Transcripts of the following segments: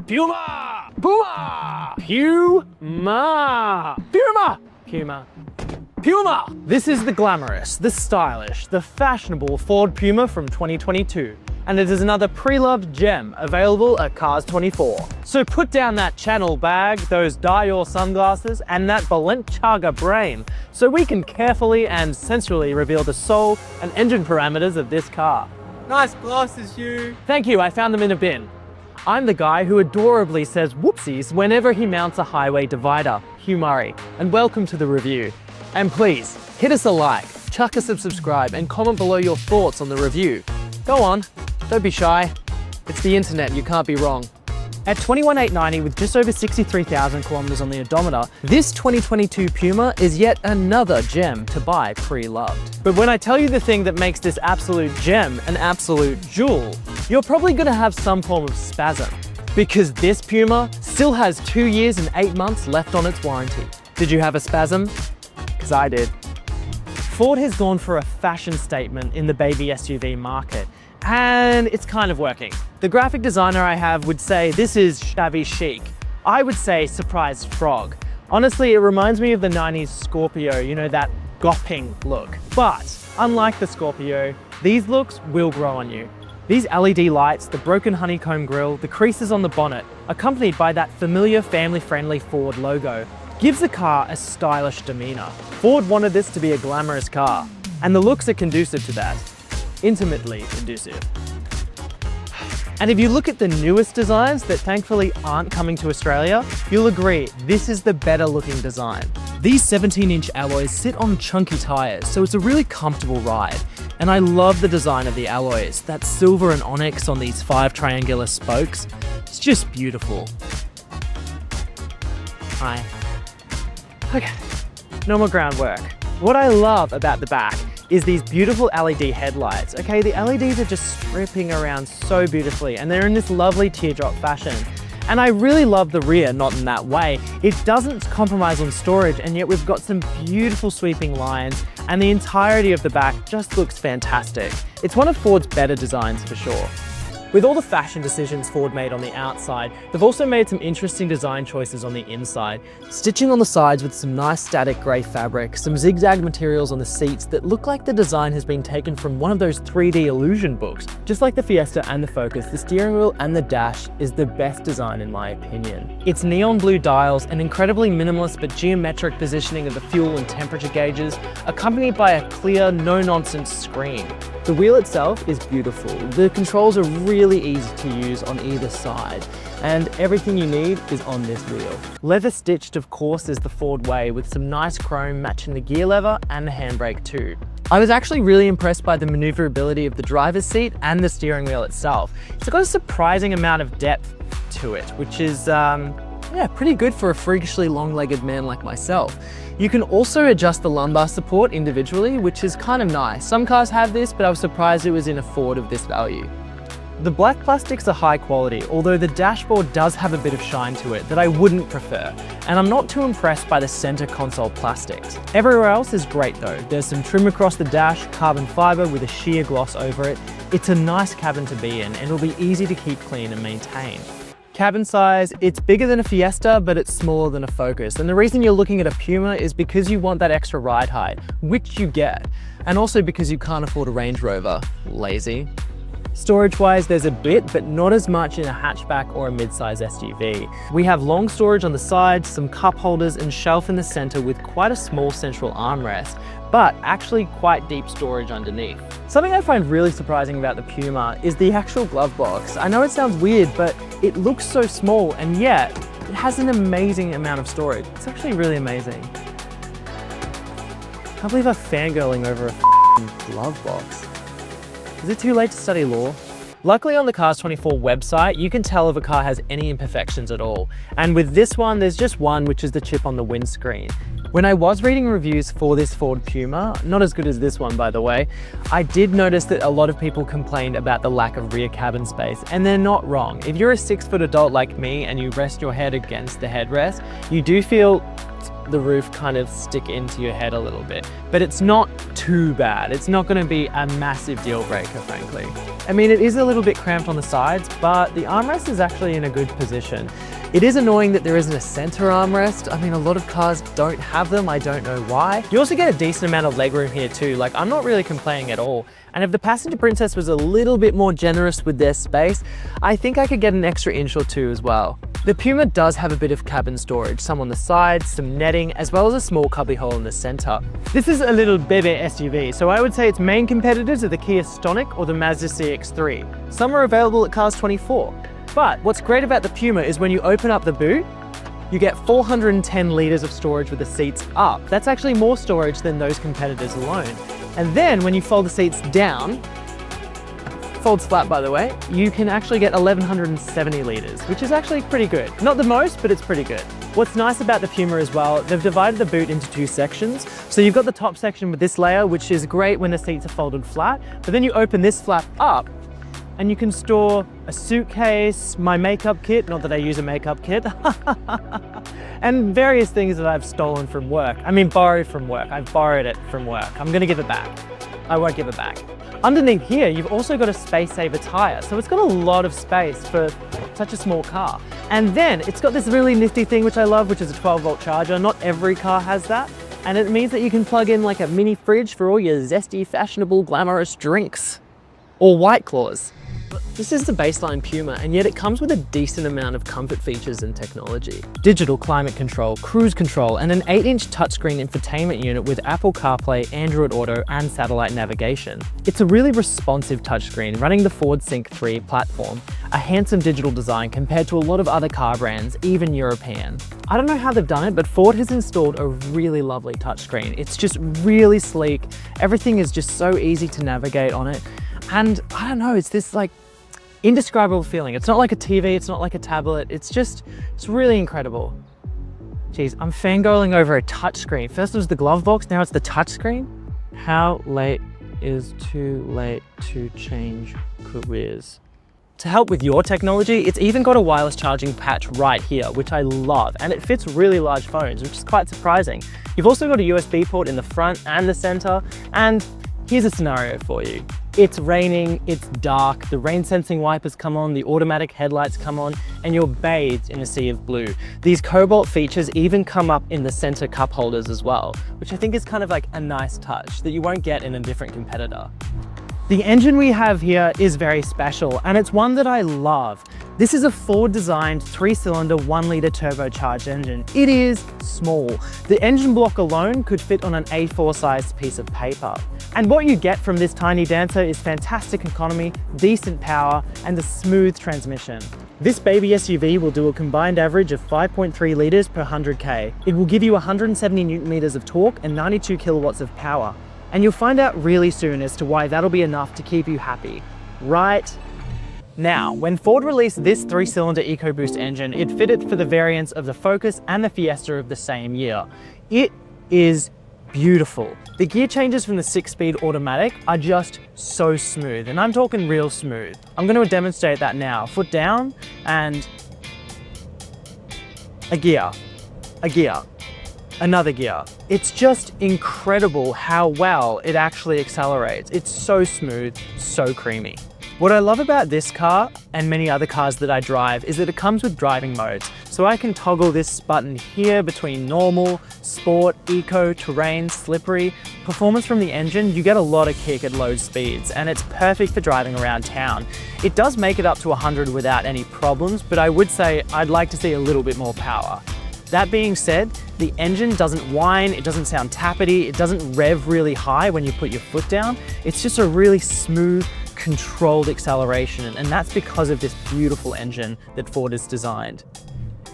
Puma! Puma! Puma! Puma! Puma. Puma! This is the glamorous, the stylish, the fashionable Ford Puma from 2022. And it is another pre-loved gem available at CARS24. So put down that Channel bag, those Dior sunglasses, and that Balenciaga brain, so we can carefully and sensually reveal the soul and engine parameters of this car. Nice glasses, you. Thank you, I found them in a bin. I'm the guy who adorably says whoopsies whenever he mounts a highway divider, Hugh Murray, and welcome to the review. And please, hit us a like, chuck us a subscribe, and comment below your thoughts on the review. Go on, don't be shy. It's the internet, you can't be wrong. At $21,890 with just over 63,000 kilometers on the odometer, this 2022 Puma is yet another gem to buy pre-loved. But when I tell you the thing that makes this absolute gem an absolute jewel, you're probably gonna have some form of spasm, because this Puma still has 2 years and 8 months left on its warranty. Did you have a spasm? Because I did. Ford has gone for a fashion statement in the baby SUV market, and it's kind of working. The graphic designer I have would say this is shabby chic. I would say surprise frog. Honestly, it reminds me of the 90s Scorpio, you know, that gopping look. But unlike the Scorpio, these looks will grow on you. These LED lights, the broken honeycomb grille, the creases on the bonnet, accompanied by that familiar family-friendly Ford logo, gives the car a stylish demeanor. Ford wanted this to be a glamorous car, and the looks are conducive to that. Intimately conducive. And if you look at the newest designs that thankfully aren't coming to Australia, you'll agree this is the better looking design. These 17-inch alloys sit on chunky tires, so it's a really comfortable ride. And I love the design of the alloys, that silver and onyx on these 5 triangular spokes. It's just beautiful. Hi. Okay, no more groundwork. What I love about the back is these beautiful LED headlights. Okay, the LEDs are just stripping around so beautifully, and they're in this lovely teardrop fashion. And I really love the rear, not in that way. It doesn't compromise on storage, and yet we've got some beautiful sweeping lines, and the entirety of the back just looks fantastic. It's one of Ford's better designs for sure. With all the fashion decisions Ford made on the outside, they've also made some interesting design choices on the inside. Stitching on the sides with some nice static grey fabric, some zigzag materials on the seats that look like the design has been taken from one of those 3D illusion books. Just like the Fiesta and the Focus, the steering wheel and the dash is the best design in my opinion. Its neon blue dials, an incredibly minimalist but geometric positioning of the fuel and temperature gauges, accompanied by a clear, no-nonsense screen. The wheel itself is beautiful. The controls are really easy to use on either side, and everything you need is on this wheel. Leather stitched, of course, is the Ford way, with some nice chrome matching the gear lever and the handbrake too. I was actually really impressed by the maneuverability of the driver's seat and the steering wheel itself. It's got a surprising amount of depth to it, which is yeah, pretty good for a freakishly long-legged man like myself. You can also adjust the lumbar support individually, which is kind of nice. Some cars have this, but I was surprised it was in a Ford of this value. The black plastics are high quality, although the dashboard does have a bit of shine to it that I wouldn't prefer, and I'm not too impressed by the center console plastics. Everywhere else is great though. There's some trim across the dash, carbon fiber with a sheer gloss over it. It's a nice cabin to be in, and it'll be easy to keep clean and maintain. Cabin size, it's bigger than a Fiesta, but it's smaller than a Focus. And the reason you're looking at a Puma is because you want that extra ride height, which you get. And also because you can't afford a Range Rover. Lazy. Storage-wise, there's a bit, but not as much in a hatchback or a mid-size SUV. We have long storage on the sides, some cup holders and shelf in the center with quite a small central armrest, but actually quite deep storage underneath. Something I find really surprising about the Puma is the actual glove box. I know it sounds weird, but it looks so small, and yet it has an amazing amount of storage. It's actually really amazing. I can't believe I'm fangirling over a glove box. Is it too late to study law? Luckily on the CARS24 website, you can tell if a car has any imperfections at all. And with this one, there's just one, which is the chip on the windscreen. When I was reading reviews for this Ford Puma, not as good as this one by the way, I did notice that a lot of people complained about the lack of rear cabin space, and they're not wrong. If you're a 6-foot adult like me and you rest your head against the headrest, you do feel the roof kind of stick into your head a little bit, but it's not too bad. It's not going to be a massive deal breaker, frankly. I mean, it is a little bit cramped on the sides, but the armrest is actually in a good position. It is annoying that there isn't a center armrest. I mean, a lot of cars don't have them. I don't know why. You also get a decent amount of legroom here too. Like, I'm not really complaining at all. And if the Passenger Princess was a little bit more generous with their space, I think I could get an extra inch or two as well. The Puma does have a bit of cabin storage, some on the sides, some netting, as well as a small cubby hole in the center. This is a little bebe SUV, so I would say its main competitors are the Kia Stonic or the Mazda CX-3. Some are available at CARS24. But what's great about the Puma is when you open up the boot, you get 410 litres of storage with the seats up. That's actually more storage than those competitors alone. And then when you fold the seats down, folds flat by the way, you can actually get 1170 litres, which is actually pretty good. Not the most, but it's pretty good. What's nice about the Puma as well, they've divided the boot into two sections. So you've got the top section with this layer, which is great when the seats are folded flat, but then you open this flap up and you can store a suitcase, my makeup kit, not that I use a makeup kit, and various things that I've stolen from work. I mean, borrowed from work. I've borrowed it from work. I'm gonna give it back. I won't give it back. Underneath here, you've also got a space saver tire. So it's got a lot of space for such a small car. And then it's got this really nifty thing, which I love, which is a 12-volt charger. Not every car has that. And it means that you can plug in like a mini fridge for all your zesty, fashionable, glamorous drinks. Or White Claws. This is the baseline Puma, and yet it comes with a decent amount of comfort features and technology. Digital climate control, cruise control, and an 8-inch touchscreen infotainment unit with Apple CarPlay, Android Auto, and satellite navigation. It's a really responsive touchscreen running the Ford Sync 3 platform, a handsome digital design compared to a lot of other car brands, even European. I don't know how they've done it, but Ford has installed a really lovely touchscreen. It's just really sleek. Everything is just so easy to navigate on it. And I don't know, it's this like indescribable feeling. It's not like a TV, it's not like a tablet, it's really incredible. Jeez, I'm fangirling over a touchscreen. First it was the glove box, now it's the touchscreen. How late is too late to change careers? To help with your technology, it's even got a wireless charging patch right here, which I love, and it fits really large phones, which is quite surprising. You've also got a USB port in the front and the center, and here's a scenario for you. It's raining, it's dark, the rain sensing wipers come on, the automatic headlights come on, and you're bathed in a sea of blue. These cobalt features even come up in the center cup holders as well, which I think is kind of like a nice touch that you won't get in a different competitor. The engine we have here is very special, and it's one that I love. This is a Ford-designed 3-cylinder 1-litre turbocharged engine. It is small. The engine block alone could fit on an A4-sized piece of paper. And what you get from this tiny dancer is fantastic economy, decent power, and a smooth transmission. This baby SUV will do a combined average of 5.3 litres per 100k. It will give you 170 Newton meters of torque and 92 kilowatts of power. And you'll find out really soon as to why that'll be enough to keep you happy. Right now, when Ford released this 3-cylinder EcoBoost engine, it fitted for the variants of the Focus and the Fiesta of the same year. It is beautiful. The gear changes from the 6-speed automatic are just so smooth, and I'm talking real smooth. I'm going to demonstrate that now. Foot down, and a gear, another gear. It's just incredible how well it actually accelerates. It's so smooth, so creamy. What I love about this car and many other cars that I drive is that it comes with driving modes. So I can toggle this button here between normal, sport, eco, terrain, slippery. Performance from the engine, you get a lot of kick at low speeds, and it's perfect for driving around town. It does make it up to 100 without any problems, but I would say I'd like to see a little bit more power. That being said, the engine doesn't whine, it doesn't sound tappety, it doesn't rev really high when you put your foot down. It's just a really smooth, controlled acceleration, and that's because of this beautiful engine that Ford has designed.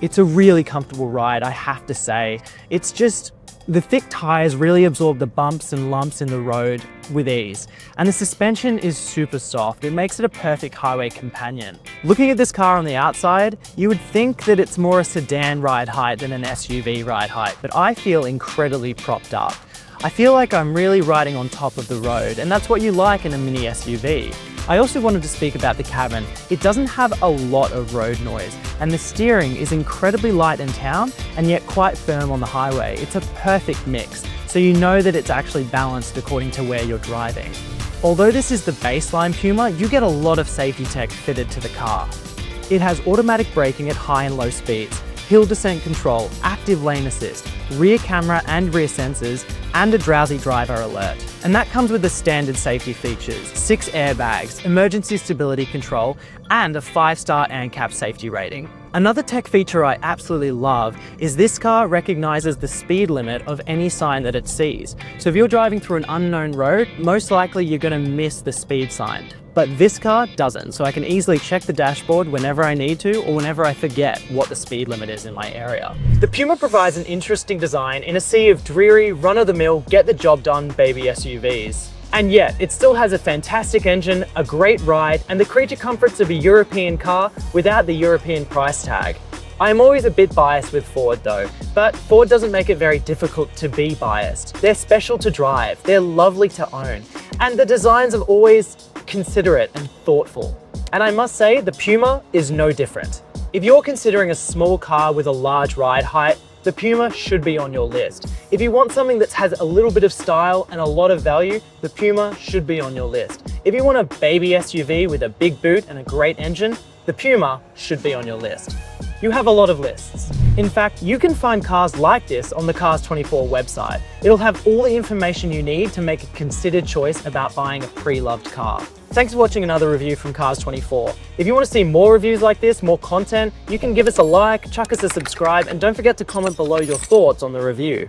It's a really comfortable ride, I have to say. It's just, the thick tires really absorb the bumps and lumps in the road with ease, and the suspension is super soft. It makes it a perfect highway companion. Looking at this car on the outside, you would think that it's more a sedan ride height than an SUV ride height, but I feel incredibly propped up. I feel like I'm really riding on top of the road, and that's what you like in a mini SUV. I also wanted to speak about the cabin. It doesn't have a lot of road noise, and the steering is incredibly light in town and yet quite firm on the highway. It's a perfect mix, so you know that it's actually balanced according to where you're driving. Although this is the baseline Puma, you get a lot of safety tech fitted to the car. It has automatic braking at high and low speeds, hill descent control, active lane assist, rear camera and rear sensors, and a drowsy driver alert. And that comes with the standard safety features: 6 airbags, emergency stability control, and a 5-star ANCAP safety rating. Another tech feature I absolutely love is this car recognizes the speed limit of any sign that it sees. So if you're driving through an unknown road, most likely you're going to miss the speed sign. But this car doesn't, so I can easily check the dashboard whenever I need to or whenever I forget what the speed limit is in my area. The Puma provides an interesting design in a sea of dreary, run-of-the-mill, get-the-job-done baby SUVs. And yet, it still has a fantastic engine, a great ride, and the creature comforts of a European car without the European price tag. I am always a bit biased with Ford though, but Ford doesn't make it very difficult to be biased. They're special to drive, they're lovely to own, and the designs are always considerate and thoughtful. And I must say, the Puma is no different. If you're considering a small car with a large ride height, the Puma should be on your list. If you want something that has a little bit of style and a lot of value, the Puma should be on your list. If you want a baby SUV with a big boot and a great engine, the Puma should be on your list. You have a lot of lists. In fact, you can find cars like this on the CARS24 website. It'll have all the information you need to make a considered choice about buying a pre-loved car. Thanks for watching another review from CARS24. If you want to see more reviews like this, more content, you can give us a like, chuck us a subscribe, and don't forget to comment below your thoughts on the review.